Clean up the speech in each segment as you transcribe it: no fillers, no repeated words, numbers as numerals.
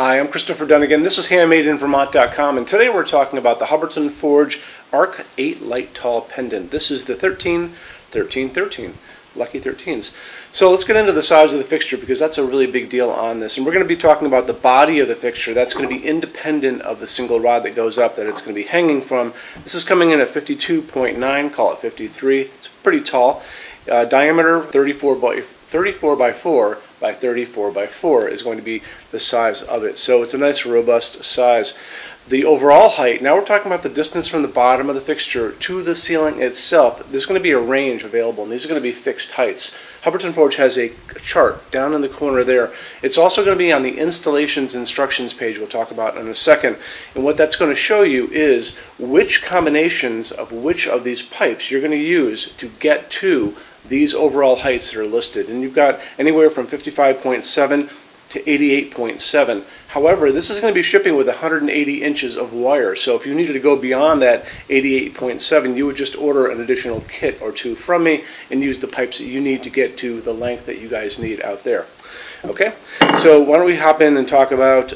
Hi, I'm Christopher Dunnigan. This is HandmadeInVermont.com, and today we're talking about the Hubbardton Forge Arc 8 Light Tall Pendant. This is the 13-13-13, lucky 13s. So let's get into the size of the fixture because that's a really big deal on this. And we're going to be talking about the body of the fixture. That's going to be independent of the single rod that goes up that it's going to be hanging from. This is coming in at 52.9, call it 53. It's pretty tall. Diameter 34 by 4 by 34 by 4 is going to be the size of it. So it's a nice robust size. The overall height, now we're talking about the distance from the bottom of the fixture to the ceiling itself. There's going to be a range available, and these are going to be fixed heights. Hubbardton Forge has a chart down in the corner there. It's also going to be on the installations instructions page we'll talk about in a second. And what that's going to show you is which combinations of which of these pipes you're going to use to get to these overall heights that are listed. And you've got anywhere from 55.7 to 88.7. However, this is going to be shipping with 180 inches of wire. So if you needed to go beyond that 88.7, you would just order an additional kit or two from me and use the pipes that you need to get to the length that you guys need out there. Okay, so why don't we hop in and talk about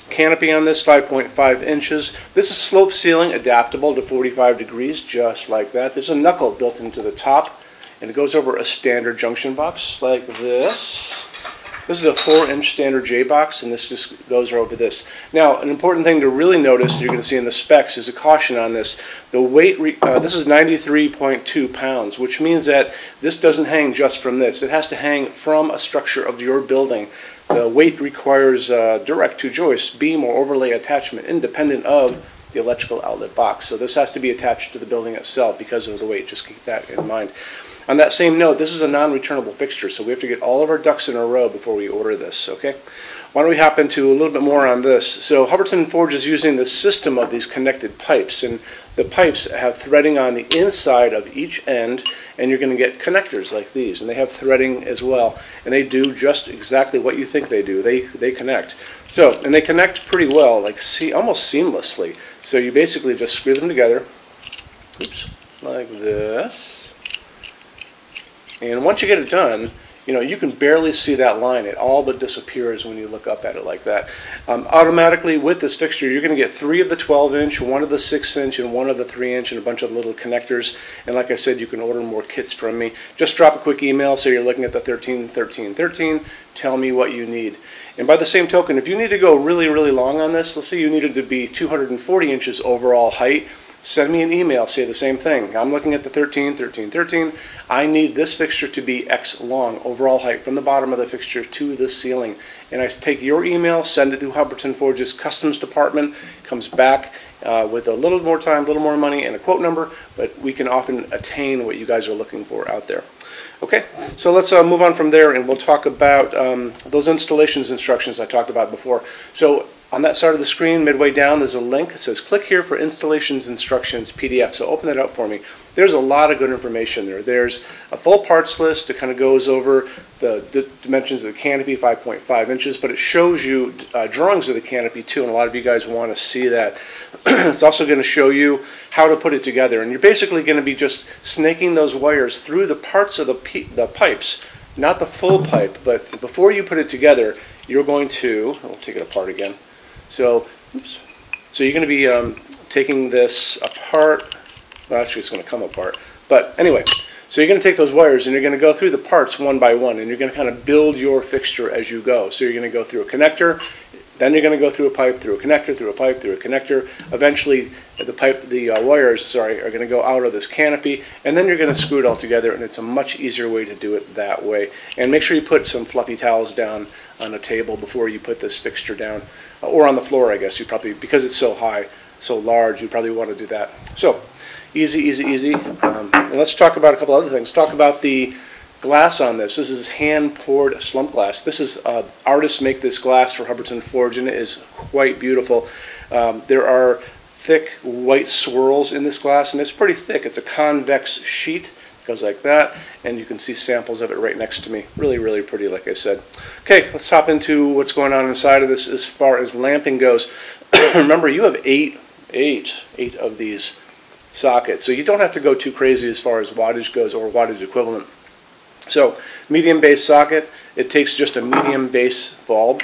canopy on this, 5.5 inches. This is slope ceiling, adaptable to 45 degrees, just like that. There's a knuckle built into the top, and it goes over a standard junction box like this. This is a 4-inch standard J-box, and this just goes over this. Now, an important thing to really notice, you're going to see in the specs, is a caution on this. The weight, this is 93.2 pounds, which means that this doesn't hang just from this. It has to hang from a structure of your building. The weight requires direct-to-joist beam or overlay attachment independent of the electrical outlet box. So this has to be attached to the building itself because of the weight. Just keep that in mind. On that same note, this is a non-returnable fixture, so we have to get all of our ducks in a row before we order this, okay? Why don't we hop into a little bit more on this? So Hubbardton Forge is using the system of these connected pipes, and the pipes have threading on the inside of each end, and you're going to get connectors like these, and they have threading as well, and they do just exactly what you think they do. They connect. So, and they connect pretty well, like almost seamlessly. So you basically just screw them together, oops, like this. And once you get it done, you can barely see that line. It all but disappears when you look up at it like that. Automatically with this fixture, you're going to get 3 of the 12-inch, 1 of the 6-inch, and 1 of the 3-inch, and a bunch of little connectors. And like I said, you can order more kits from me. Just drop a quick email, say you're looking at the 13-13-13. Tell me what you need. And by the same token, if you need to go really, really long on this, let's say you needed to be 240 inches overall height, send me an email, say the same thing. I'm looking at the 13-13-13. I need this fixture to be X long, overall height, from the bottom of the fixture to the ceiling. And I take your email, send it to Hubbardton Forge's customs department, comes back with a little more time, a little more money, and a quote number, but we can often attain what you guys are looking for out there. Okay, so let's move on from there, and we'll talk about those installations instructions I talked about before. So on that side of the screen, midway down, there's a link. It says, click here for installations instructions PDF. So open that up for me. There's a lot of good information there. There's a full parts list that kind of goes over the dimensions of the canopy, 5.5 inches, but it shows you drawings of the canopy too, and a lot of you guys want to see that. It's also going to show you how to put it together, and you're basically going to be just snaking those wires through the parts of the pipes, not the full pipe, but before you put it together, you're going to, I'll take it apart again. So, oops. So you're going to be taking this apart. Well, actually, it's going to come apart. But anyway, so you're going to take those wires and you're going to go through the parts one by one, and you're going to kind of build your fixture as you go. So you're going to go through a connector, then you're going to go through a pipe, through a connector, through a pipe, through a connector. Eventually, the wires, are going to go out of this canopy, and then you're going to screw it all together, and it's a much easier way to do it that way. And make sure you put some fluffy towels down on a table before you put this fixture down, or on the floor, I guess. You probably, because it's so high, so large, you probably want to do that. So, easy, easy, easy. And let's talk about a couple other things. Talk about the glass on this. This is hand-poured slump glass. This is artists make this glass for Hubbardton Forge, and it is quite beautiful. There are thick white swirls in this glass, and it's pretty thick. It's a convex sheet. It goes like that, and you can see samples of it right next to me. Really, really pretty, like I said. Okay, let's hop into what's going on inside of this as far as lamping goes. Remember, you have eight of these sockets, so you don't have to go too crazy as far as wattage goes, or wattage equivalent. So medium base socket, it takes just a medium base bulb,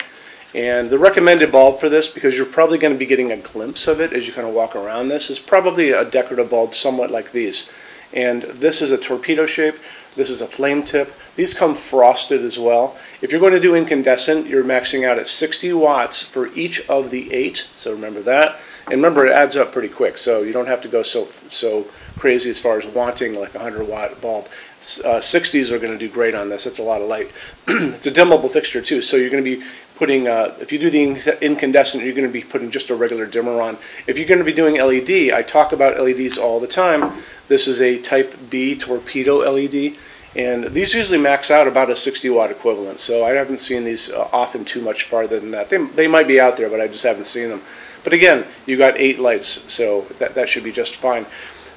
And the recommended bulb for this, because you're probably going to be getting a glimpse of it as you kind of walk around this, is probably a decorative bulb somewhat like these. And this is a torpedo shape, this is a flame tip. These come frosted as well. If you're going to do incandescent, you're maxing out at 60 watts for each of the 8, so remember that. And remember, it adds up pretty quick, so you don't have to go so crazy as far as wanting like a 100-watt bulb. 60s are going to do great on this. It's a lot of light. It's a dimmable fixture too, so you're going to be putting, if you do the incandescent, you're going to be putting just a regular dimmer on. If you're going to be doing LED, I talk about LEDs all the time. This is a type B torpedo LED, and these usually max out about a 60-watt equivalent, so I haven't seen these often too much farther than that. They might be out there, but I just haven't seen them. But again, you got 8 lights, so that should be just fine.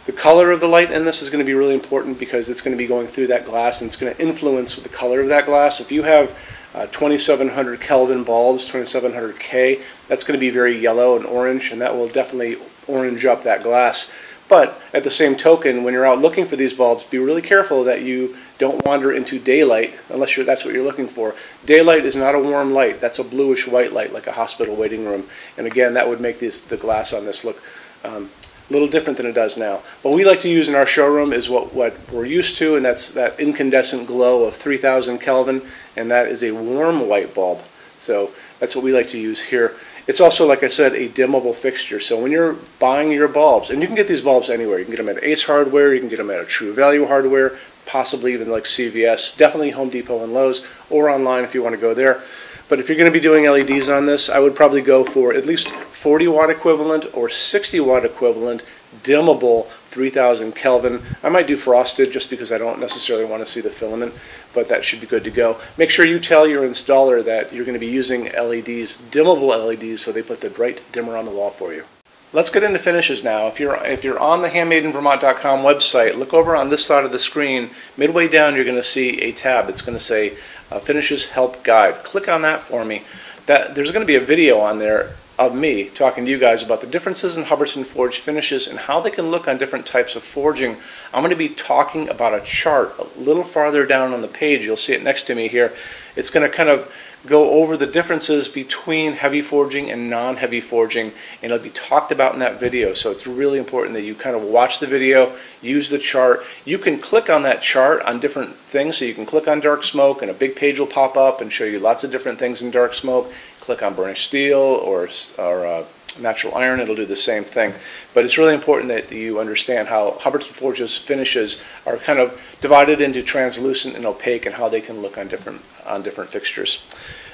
The color of the light in this is going to be really important because it's going to be going through that glass and it's going to influence the color of that glass. If you have 2700 Kelvin bulbs, 2700 K, that's going to be very yellow and orange, and that will definitely orange up that glass. But at the same token, when you're out looking for these bulbs, be really careful that you don't wander into daylight unless that's what you're looking for. Daylight is not a warm light. That's a bluish white light like a hospital waiting room. And again, that would make the glass on this look a little different than it does now. What we like to use in our showroom is what we're used to, and that's that incandescent glow of 3000 Kelvin, and that is a warm white bulb. So that's what we like to use here. It's also, like I said, a dimmable fixture. So when you're buying your bulbs, and you can get these bulbs anywhere. You can get them at Ace Hardware, you can get them at a True Value Hardware, possibly even like CVS, definitely Home Depot and Lowe's, or online if you want to go there. But if you're going to be doing LEDs on this, I would probably go for at least 40-watt equivalent or 60-watt equivalent dimmable 3000 Kelvin. I might do frosted just because I don't necessarily want to see the filament, but that should be good to go. Make sure you tell your installer that you're going to be using LEDs, dimmable LEDs, so they put the bright dimmer on the wall for you. Let's get into finishes now. If you're on the HandmadeInVermont.com website, look over on this side of the screen. Midway down, you're going to see a tab. It's going to say Finishes Help Guide. Click on that for me. There's going to be a video on there of me talking to you guys about the differences in Hubbardton forged finishes and how they can look on different types of forging. I'm going to be talking about a chart a little farther down on the page. You'll see it next to me here. It's going to kind of go over the differences between heavy forging and non-heavy forging, and it'll be talked about in that video. So it's really important that you kind of watch the video, use the chart. You can click on that chart on different things. So you can click on dark smoke and a big page will pop up and show you lots of different things in dark smoke. Click on burnished steel or natural iron, it'll do the same thing. But it's really important that you understand how Hubbardton Forge's finishes are kind of divided into translucent and opaque and how they can look on different fixtures.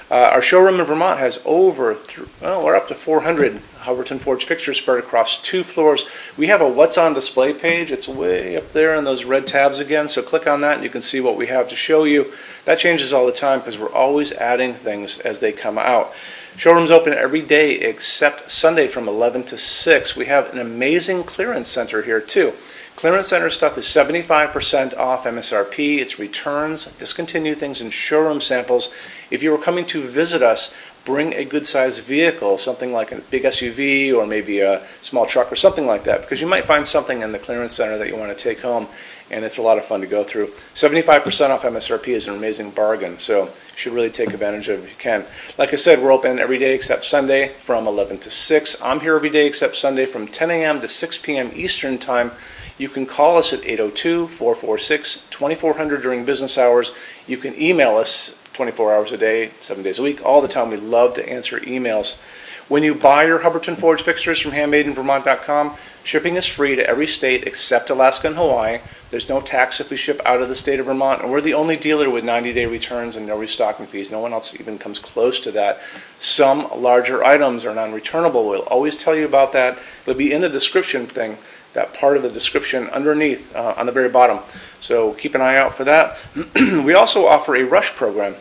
Our showroom in Vermont has we're up to 400 Hubbardton Forge fixtures spread across 2 floors. We have a What's on Display page. It's way up there in those red tabs again, so click on that and you can see what we have to show you. That changes all the time because we're always adding things as they come out. Showroom's open every day except Sunday from 11 to 6. We have an amazing clearance center here too. Clearance center stuff is 75% off MSRP. It's returns, discontinued things, and showroom samples. If you were coming to visit us, bring a good-sized vehicle, something like a big SUV or maybe a small truck or something like that, because you might find something in the clearance center that you want to take home, and it's a lot of fun to go through. 75% off MSRP is an amazing bargain, so you should really take advantage of it if you can. Like I said, we're open every day except Sunday from 11 to 6. I'm here every day except Sunday from 10 a.m. to 6 p.m. Eastern Time. You can call us at 802-446-2400 during business hours. You can email us 24 hours a day, 7 days a week, all the time. We love to answer emails. When you buy your Hubbardton Forge fixtures from HandmadeInVermont.com, shipping is free to every state except Alaska and Hawaii. There's no tax if we ship out of the state of Vermont, and we're the only dealer with 90-day returns and no restocking fees. No one else even comes close to that. Some larger items are non-returnable. We'll always tell you about that. It'll be in the description thing, that part of the description underneath on the very bottom. So keep an eye out for that. We also offer a rush program.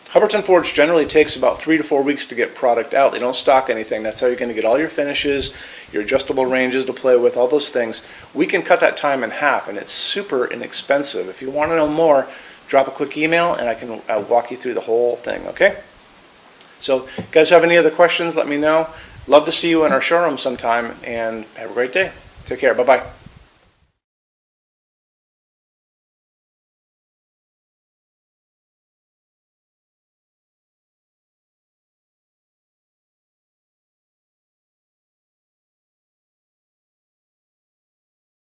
Hubbardton Forge generally takes about 3 to 4 weeks to get product out. They don't stock anything. That's how you're going to get all your finishes, your adjustable ranges to play with, all those things. We can cut that time in half, and it's super inexpensive. If you want to know more, drop a quick email, and I can walk you through the whole thing, okay? So if you guys have any other questions, let me know. Love to see you in our showroom sometime, and have a great day. Take care. Bye-bye.